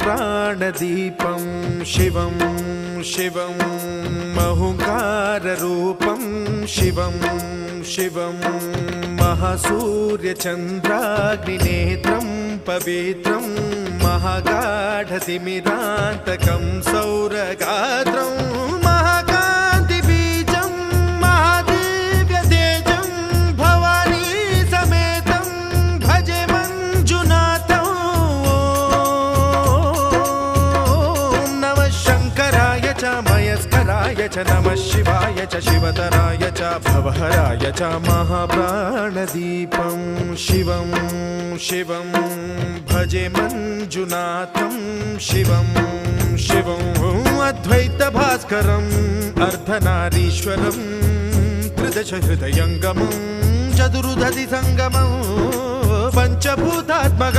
महाप्राणदीपं शिवं शिवं महुङ्काररूपं शिवं शिवं महासूर्यचन्द्राग्निनेत्रं पवित्रं महागाढतिमिरान्तकं सौरगात्रं महाकान्तिबीजं महादिव्यतेजं भवानी समेतं भजे मञ्जुनाथं। ॐ नमः शङ्कराय च मयस्कराय च नमः शिवाय च शिवतराय च भवहराय च महाप्राणदीपं शिवं शिवं भजे मञ्जुनाथं शिवं शिवं अद्वैतभास्करम् अर्धनारीश्वरं त्रिदशहृदयङ्गमं चतुर्दधिसङ्गमं पञ्चभूतात्मकम्।